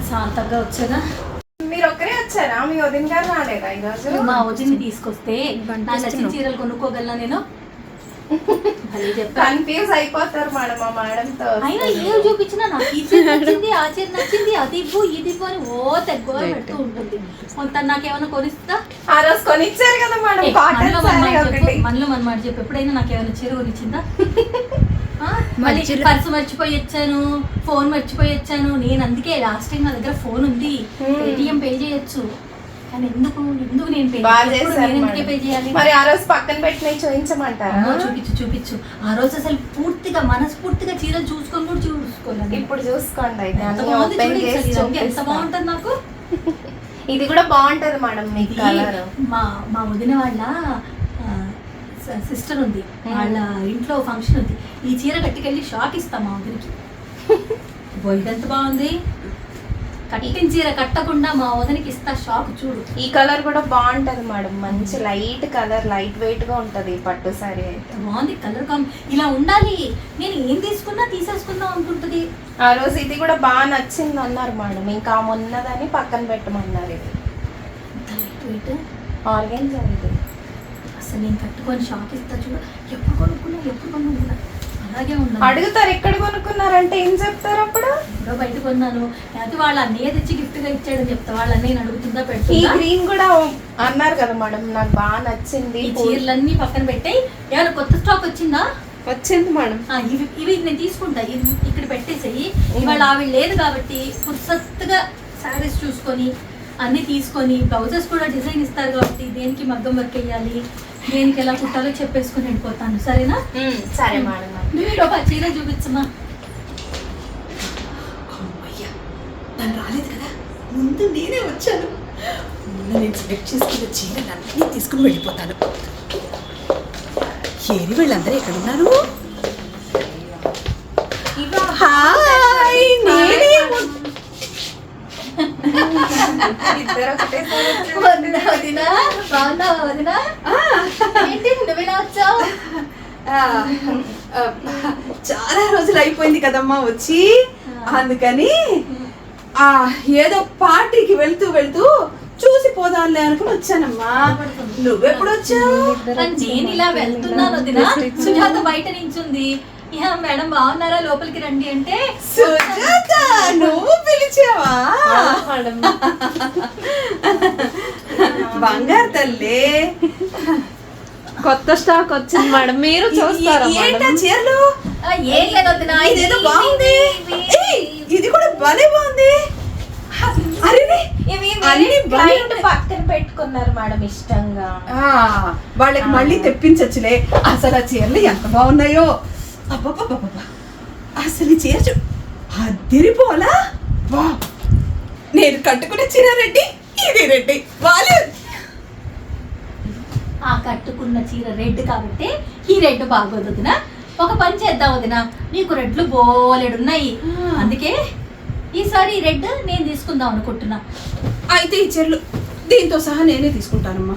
ప్రశాంతంగా వచ్చాగా. మీరు ఒక్కరే వచ్చారా? మీ వదిన గారు రాలేదా ఈరోజు? మా వదిన్ని తీసుకొస్తే నా నచ్చిన చీరలు కొనుక్కోగలనా నేను? కన్ఫ్యూజ్ అయిపోతారు మేడం మా మేడంతో. అయినా ఏం చూపించినా నాకు ఈ చీర నచ్చింది, ఆ చీర నచ్చింది, అది ఇవ్వు ఇది ఇవ్వు అని ఓ తెగ్గో పెడుతూ ఉంటుంది. కొంత నాకేమైనా కొనిస్తా? ఆ రోజు కొనిచ్చారు కదా మేడం. మనలో మన మాట చెప్పు, ఎప్పుడైనా నాకేమైనా చీర కొనిచ్చిందా? మళ్ళీ పర్సు మర్చిపోయి వచ్చాను, ఫోన్ మర్చిపోయి వచ్చాను. నేను అందుకే లాస్ట్ టైం నా దగ్గర ఫోన్ ఉంది, ఏటీఎం పే చేయొచ్చు. కానీ ఎందుకు నేను పే చేయాలి? మరి ఆ రోజు పక్కన పెట్టిన చూపించమంటారా? చూపించు. ఆ రోజు అసలు పూర్తిగా మనస్ఫూర్తిగా చీరలు చూసుకొని కూడా చూసుకోవాలి. ఇప్పుడు చూసుకోండి, ఎంత బాగుంటుంది నాకు. ఇది కూడా బాగుంటది మేడం. మీకు మా వదిన వాళ్ళ సిస్టర్ ఉంది, వాళ్ళ ఇంట్లో ఫంక్షన్ ఉంది. ఈ చీర కట్టుకెళ్ళి షాక్ ఇస్తాం మా వదినికి. ఇదెంత బాగుంది, కట్టిన చీర కట్టకుండా మా వదినికి ఇస్తా షాక్. చూడు, ఈ కలర్ కూడా బాగుంటది మేడం. మంచి లైట్ కలర్, లైట్ వెయిట్ గా ఉంటది పట్టు సారీ అయితే. బాగుంది కలర్. ఇలా ఉండాలి. నేను ఏం తీసుకున్నా తీసేసుకుందాం అనుకుంటుంది. ఆ రోజు ఇది కూడా బాగా నచ్చింది అన్నారు మేడం. ఇంకా మొన్నదని పక్కన పెట్టమన్నారు. ఇది లైట్ వెయిట్ ఆర్గెన్జా ఇది. అసలు నేను కట్టుకొని షాక్ ఇస్తా. చూడు, ఎప్పుడు కొనుక్కున్నా అలాగే ఉన్నా. అడుగుతారు ఎక్కడ కొనుక్కున్నారంటే ఏం చెప్తారు? అప్పుడు ఎప్పుడో బయట కొన్నాను, అయితే వాళ్ళ అన్నయ్య తెచ్చి గిఫ్ట్ గా ఇచ్చాడని చెప్తా. వాళ్ళ అన్నయ్య అడుగుతుందా పెడుతుందా? ఈ గ్రీన్ కూడా అన్నారు కదా మేడం, నాకు బాగా నచ్చింది. ఈ చీరలన్నీ పక్కన పెట్టాయి. ఏమైనా కొత్త స్టాక్ వచ్చిందా? వచ్చింది మేడం. ఇవి నేను తీసుకుంటా, ఇక్కడ పెట్టేసేయి. ఇవాళ ఆవిడ లేదు కాబట్టి పుస్తగా శారీస్ చూసుకొని అన్ని తీసుకొని, బ్లౌజెస్ కూడా డిజైన్ ఇస్తారు కాబట్టి దేనికి మగ్గం వర్క్ వేయాలి, దేనికి ఎలా కుట్టాలో చెప్పేసుకుని వెళ్ళిపోతాను. సరేనా? సరే మేడం. ఒక చీర చూపించమా. నన్ను రాలేదు కదా, ముందు నేనే వచ్చాను. ముందు నేను సెలెక్ట్ చేసుకున్న చీరలన్నీ తీసుకుని వెళ్ళిపోతాను. ఏరి వీళ్ళందరూ ఎక్కడున్నారు? హాయ్, నేనే. చాలా రోజులు అయిపోయింది కదమ్మా వచ్చి, అందుకని ఏదో పార్టీకి వెళ్తూ చూసి పోదాంలే అనుకుని వచ్చానమ్మా. నువ్వెప్పుడు వచ్చావు? నేను ఇలా వెళ్తున్నాను వదినా. సుజాత బయట నించుంది. మేడం బాగున్నారా, లోపలికి రండి అంటే, సుజాత నువ్వు పిలిచావా? బంగారు తల్లి, కొత్త స్టాక్ వచ్చింది మేడం. మీరు చూస్తారా? ఏంటా చీరలు? ఏం లేదు వదినా, ఇదేదో బాగుంది. ఇది కూడా భలే బాగుంది. పక్కన పెట్టుకున్నారు మేడం ఇష్టంగా. వాళ్ళకి మళ్ళీ తెప్పించచ్చులే. అసలు ఆ చీరలు ఎంత బాగున్నాయో. అబ్బబ్బబ్బబ్బా, అసలు ఈ చీర అదిరిపోలా. నేను కట్టుకునే చీర రెడ్డి, ఇది రెడ్డి. వాళ్ళు ఆ కట్టుకున్న చీర రెడ్ కాబట్టి ఈ రెడ్ బాగోదు వదినా. ఒక పని చేద్దాం వదినా, నీకు రెడ్లు బోలెడున్నాయి, అందుకే ఈసారి రెడ్ నేను తీసుకుందాం అనుకుంటున్నా. అయితే ఈ చీరలు దీంతో సహా నేనే తీసుకుంటానమ్మా.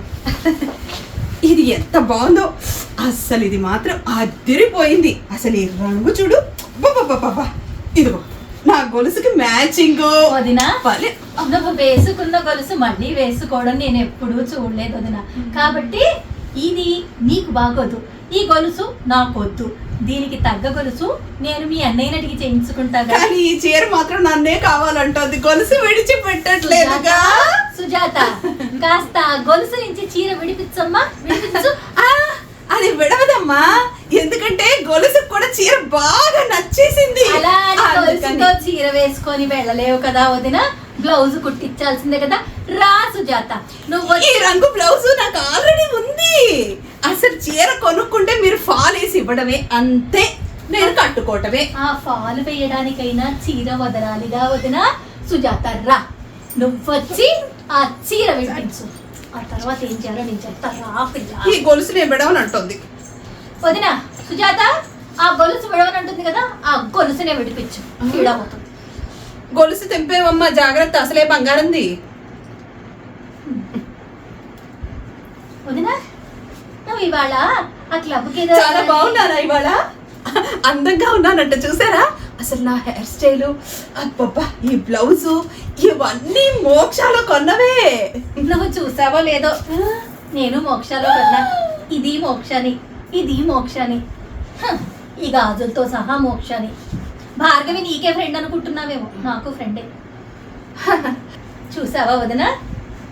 ఇది ఎంత బాగుందో, అస్సలు ఇది మాత్రం అదిరిపోయింది. అసలు ఈ రంగు చూడు, బాబా. ఇదిగో నా గొలుసుకి మ్యాచింగ్. వదినా, నువ్వు వేసుకున్న గొలుసు మళ్ళీ వేసుకోవడం నేను ఎప్పుడూ చూడలేదు వదినా. కాబట్టి ఇది నీకు బాగోదు, ఈ గొలుసు నాకొద్దు. దీనికి తగ్గ గొలుసు నేను మీ అన్నయ్యని అడిగి చేయించుకుంటా. కానీ ఈ చీర మాత్రం నన్నే కావాలంటుంది, గొలుసు విడిచిపెట్టట్లేదుగా. సుజాత, కాస్త గొలుసు నుంచి చీర విడిపించమ్మా, విడిపించు. అది విడవదమ్మా, ఎందుకంటే గొలుసు కూడా చీర బాగా నచ్చేసింది. అలా గొలుసుతో చీర వేసుకొని వెళ్ళలేవు కదా వదినా, బ్లౌజ్ కుట్టించాల్సిందే కదా. రా సుజాత, నువ్వు ఈ రంగు బ్లౌజ్ నాకు ఆల్రెడీ ఉంది. అసలు చీర కొనుక్కుంటే మీరు ఫాల్ వేసి ఇవ్వడమే, అంతే. నేను కట్టుకోవటమే. ఆ ఫాల్ వేయడానికైనా చీర వదలాలిగా వదినా. సుజాత రా, నువ్వొచ్చి ఆ చీర విడిపించు. ఆ తర్వాత ఏం చేయాలో నేను చెప్తా. ఈ గొలుసు నేను విడవనంటుంది వదినా. సుజాత, ఆ గొలుసు విడవనంటుంది కదా, ఆ గొలుసునే విడిపించు, విడవుతుంది. గొలుసు తెంపేవమ్మా, జాగ్రత్త, అసలే బంగారంది. వదినా, నువ్వు ఇవాళ ఆ క్లబ్కి చాలా బాగున్నారా? ఇవాళ అందంగా ఉన్నానంట, చూసారా? అసలు నా హెయిర్ స్టైలు, అబ్బబ్బా ఈ బ్లౌజు, ఇవన్నీ మోక్షాలో కొన్నవే. నువ్వు చూసావో లేదో, నేను మోక్షాలో కొన్నా. ఇది మోక్షాని, ఇది మోక్షాని, ఈ గాజులతో సహా మోక్షాని. భార్గవి నీకే ఫ్రెండ్ అనుకుంటున్నావేమో, నాకు ఫ్రెండే. చూసావా వదిన,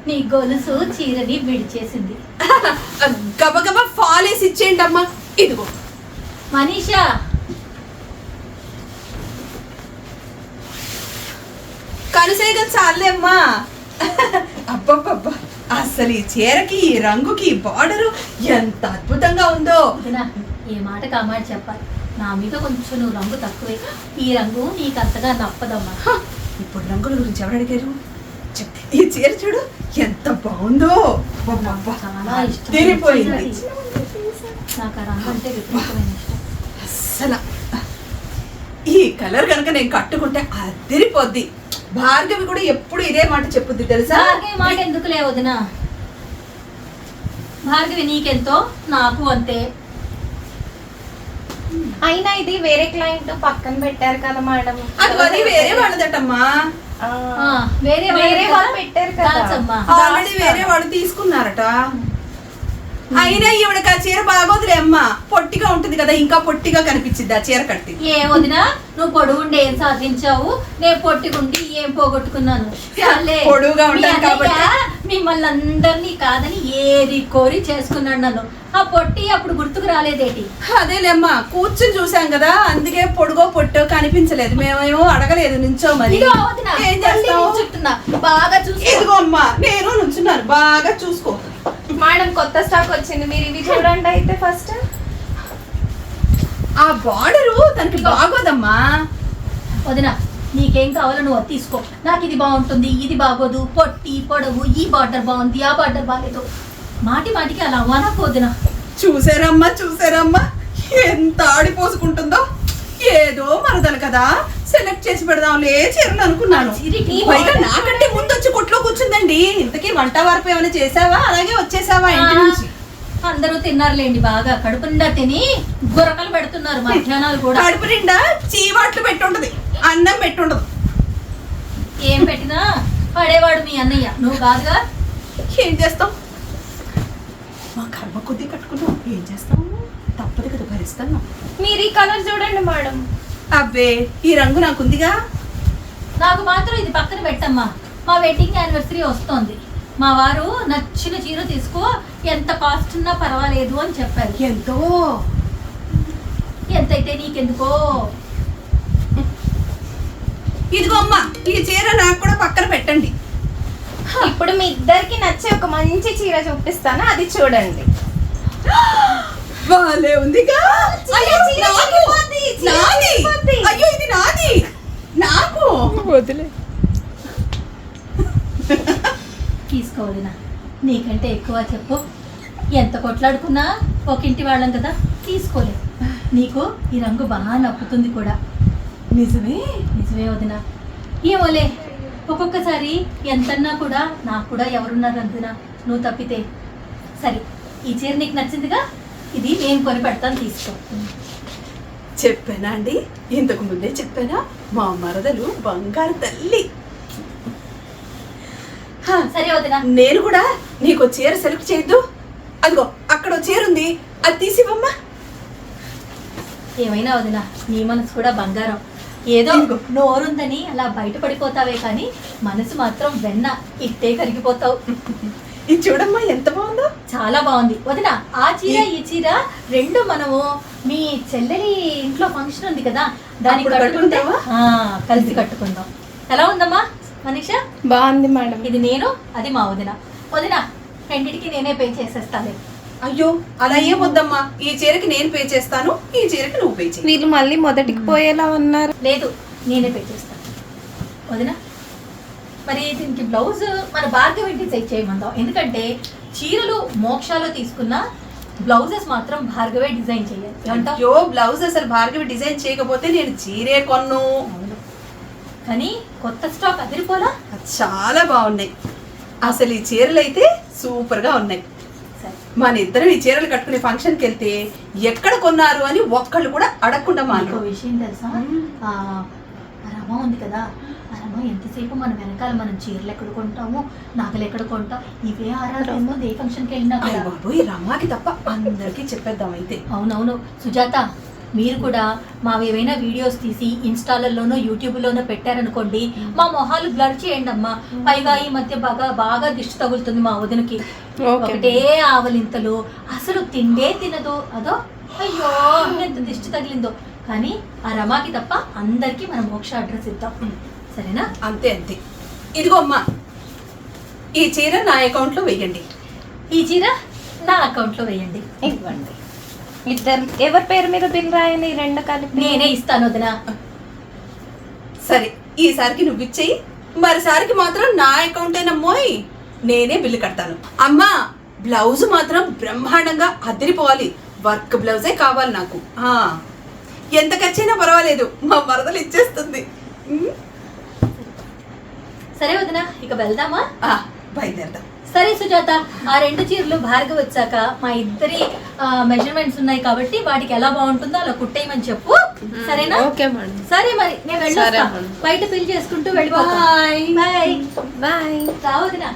నీ గొలుసు చీరని విడిచేసింది. గబగబా ఫాలేసి ఇచ్చేయండి అమ్మా. ఇదిగో మనీషా, కనుసేగలు చాలే అమ్మా. అబ్బబ్బబ్బా అసలు ఈ చీరకి, ఈ రంగుకి, ఈ బార్డరు ఎంత అద్భుతంగా ఉందో. వదిన ఏ మాట కామాట చెప్పాలి, నా మీద కొంచెం నువ్వు రంగు తక్కువే. ఈ రంగు నీకు అంతగా నప్పదమ్మా. ఇప్పుడు రంగుల గురించి ఎవరు అడిగారు? ఈ చీర చూడు ఎంత బాగుందో. చాలా ఇష్టం తీరిపోయింది. నాకు ఆ రంగు అంటే విపరీతమైన ఇష్టం. అస్సలు ఈ కలర్ కనుక నేను కట్టుకుంటే అదిరిపోద్ది. భార్గవి కూడా ఎప్పుడు ఇదే మాట చెప్పుద్ది తెలుసా. భార్గవి మాట ఎందుకులే వదిన, భార్గవి నీకెంతో నాకు అంతే. అయినా ఇది వేరే క్లయింట్ పక్కన పెట్టారు కదా మేడం. అది వేరే వాళ్ళదటమ్మా. వేరే వేరే వాళ్ళు పెట్టారు కదా. కాచమ్మా. ఆల్రెడీ వేరే వాళ్ళు తీసుకున్నారట. అయినా ఈవిడకి ఆ చీర బాగోదులే అమ్మా, పొట్టిగా ఉంటుంది కదా, ఇంకా పొట్టిగా కనిపించింది ఆ చీర కట్టి. ఏ వదినా, నువ్వు పొడుగుండి ఏం సాధించావు, నేను పొట్టిగుండి ఏం పోగొట్టుకున్నాను. చాలే. పొడుగుగా మీ ఉంటాను కాబట్టి. అన్నయ్య మిమ్మల్ని అందరినీ కాదని ఏది కోరి చేసుకున్నాడు నన్ను. ఆ పొట్టి అప్పుడు గుర్తుకు రాలేదేటి? అదేలేమ్మా, కూర్చుని చూసాం కదా, అందుకే పొడుగో పొట్టో కనిపించలేదు. మేమేమో అడగలేదు నుంచో. మరి ఇదిగో వదినా, ఏం మళ్ళీ చేస్తావు? నిల్చుంటున్నా. బాగా చూసుకో. ఇదిగో అమ్మా, నేను నుంచున్నాను, బాగా చూసుకో. మేడం కొత్త స్టాక్ వచ్చింది, మీరు ఇవి చూడండి అయితే ఫస్ట్. ఆ బార్డరు తనకి బాగోదమ్మా. వదినా నీకేం కావాలో నువ్వు అది తీసుకో. నాకు ఇది బాగుంటుంది, ఇది బాగోదు, పొట్టి పొడవు, ఈ బార్డర్ బాగుంది, ఆ బార్డర్ బాగాలేదు. మాటి మాటికి అలా అవ్వనాకు వదినా. చూసారమ్మా చూసారమ్మా ఎంత ఆడిపోసుకుంటుందో. ఏదో మరదలు కదా, సెలెక్ట్ చేసి పెడదాంలే చీరలు అనుకున్నాను. పైగా నాకంటే ముందు వచ్చి కొట్లో కూర్చుందండి. ఇంతకీ వంట వరపు ఏమైనా చేసావా, అలాగే వచ్చేసావా ఇంటి నుంచి? అందరూ తిన్నారులేండి, బాగా కడుపు నిండా తిని గురకలు పెడుతున్నారు మధ్యాహ్నాలు కూడా. కడుపు నిండా చీవాట్లు పెట్టుంటది, అన్నం పెట్టుండదు. ఏం పెట్టినా పడేవాడు మీ అన్నయ్య, నువ్వు కాదుగా. ఏం చేస్తాం, మా కర్మ కొద్దీ కట్టుకున్నాం. ఏం చేస్తాం, తప్పదు కదా, భరిస్తాను. మీరు ఈ కలర్ చూడండి మేడం. అబ్బే ఈ రంగు నాకుందిగా. నాకు మాత్రం ఇది పక్కన పెట్టమ్మా, మా వెడ్డింగ్ యానివర్సరీ వస్తోంది. మా వారు నచ్చిన చీర తీసుకో, ఎంత కాస్ట్ ఉన్నా పర్వాలేదు అని చెప్పారు. ఎంతో ఎంతైతే నీకెందుకో. ఇదిగో అమ్మా, ఈ చీర నాకు కూడా పక్కన పెట్టండి. ఇప్పుడు మీ ఇద్దరికి నచ్చే ఒక మంచి చీర చూపిస్తాను, అది చూడండి. బాలే ఉందిగా. అయ్యో, చీర నాకు. చిరిగిపోద్ది, చీర నాది. చిరిగిపోద్ది. అయ్యో ఇది నాది, నాకు వదిలే. తీసుకోవదినా, నీకంటే ఎక్కువ చెప్పు. ఎంత కొట్లాడుకున్నా ఒక ఇంటి వాళ్ళం కదా, తీసుకోలేదు. నీకు ఈ రంగు బాగా నప్పుతుంది కూడా. నిజమే. నిజమే వదినా. ఏమోలే, ఒక్కొక్కసారి ఎంతన్నా కూడా నాకు కూడా ఎవరున్నారు అంటున్నా, నువ్వు తప్పితే. సరే, ఈ చీర నీకు నచ్చిందిగా, ఇది నేను కొని పెడతాను, తీసుకో. చెప్పానా అండి, ఇంతకు ముందే చెప్పానా, మా మరదలు బంగారు తల్లి. సరే వదినా. నేను కూడా నీకు చీర సెలెక్ట్ చేయొద్దు. అదిగో అక్కడ చీర ఉంది, అది తీసివమ్మా. ఏమైనా వదినా, నీ మనసు కూడా బంగారం. ఏదో నోరుందని అలా బయటపడిపోతావే కానీ మనసు మాత్రం వెన్న, ఇట్టే కరిగిపోతావు. ఇది చూడమ్మా ఎంత బాగుందో. చాలా బాగుంది వదినా. ఆ చీర ఈ చీర రెండు మనము మీ చెల్లెలి ఇంట్లో ఫంక్షన్ ఉంది కదా, దానికి అప్పుడు కట్టుకుంటే కట్టుకుంటావా? కలిసి కట్టుకుందాం. ఎలా ఉందమ్మా మనీషా? బాగుంది మేడం. ఇది నేను, అది మా వదిన. వదిన రెండింటికి నేనే పే చేసేస్తాను. అయ్యో అలా ఏం వద్దమ్మా, ఈ చీరకి నేను పే చేస్తాను, ఈ చీరకి నువ్వు పే చేయి. వీళ్ళు మళ్ళీ మొదటికి పోయేలా ఉన్నారు. లేదు, నేనే పే చేస్తాను వదిన. మరి దీనికి బ్లౌజ్ మన భార్గవి డిజైన్ చేయమందాం, ఎందుకంటే చీరలు మోక్షాలో తీసుకున్న బ్లౌజెస్ మాత్రం భార్గవే డిజైన్ చేయాలి. ఏమంటావ్? అయ్యో బ్లౌజ్ అసలు భార్గవి డిజైన్ చేయకపోతే నేను చీరే కొన్ను. కానీ కొత్త స్టాక్ అదిరిపోలా. చాలా బాగున్నాయి అసలు, ఈ చీరలు అయితే సూపర్ గా ఉన్నాయి. సరే మన ఇద్దరం ఈ చీరలు కట్టుకునే ఫంక్షన్కి వెళ్తే ఎక్కడ కొన్నారు అని ఒక్కళ్ళు కూడా అడగకుండా ఇంకో మాకు విషయం తెలుసా, ఆ రమ ఉంది కదా, ఆ రమ ఎంతసేపు మన వెనకాల మనం చీరలు ఎక్కడ కొంటాము, నగలు ఎక్కడ కొంటాం, ఇవే ఆరాధన ఏ ఫంక్షన్కి వెళ్ళినా కూడా. బాబు ఈ రమ్మకి తప్ప అందరికీ చెప్పేద్దాం అయితే. అవునవును సుజాత, మీరు కూడా మావి ఏవైనా వీడియోస్ తీసి ఇన్స్టాలలోనో యూట్యూబ్లోనో పెట్టారనుకోండి, మా మొహాలు బ్లర్ చేయండి అమ్మా. పైగా ఈ మధ్య బాగా దిష్టి తగులుతుంది మా వదినకి. ఒకటే ఆవలింతలు, అసలు తిండే తినదు. అదో అయ్యో ఎంత దిష్టి తగిలిందో. కానీ ఆ రమాకి తప్ప అందరికీ మనం మోక్ష అడ్రస్ ఇద్దాం, సరేనా? అంతే అంతే. ఇదిగో అమ్మా, ఈ చీర నా అకౌంట్లో వెయ్యండి. ఈ చీర నా అకౌంట్లో వేయండి. ఇవ్వండి. ఇద్దరు ఎవరి పేరు మీద బిల్ రాయండి, రెండు కలిపి. నేనే ఇస్తాను వదినా. సరే, ఈసారికి నువ్వు ఇచ్చేయి, మరోసారికి మాత్రం నా అకౌంటేనమ్మోయ్, నేనే బిల్లు కడతాను. అమ్మా, బ్లౌజ్ మాత్రం బ్రహ్మాండంగా అదిరిపోవాలి. వర్క్ బ్లౌజే కావాలి నాకు. ఎంత ఖర్చైనా పర్వాలేదు, మా మరదలు ఇచ్చేస్తుంది. సరే వదినా, ఇక వెళ్దామా? బయలుదేరదాం. సరే సుజాత, ఆ 2 చీరలు భార్గవ్ వచ్చాక మా ఇద్దరి మెజర్మెంట్స్ ఉన్నాయి కాబట్టి వాటికి ఎలా బాగుంటుందో అలా కుట్టేయమని చెప్పు, సరేనా? Okay madam. సరే మరి నేను వెళ్ళొస్తా. బయట పిల్ చేసుకుంటూ వెళ్ళిపోతా. Bye bye. బాయ్. రావదినా.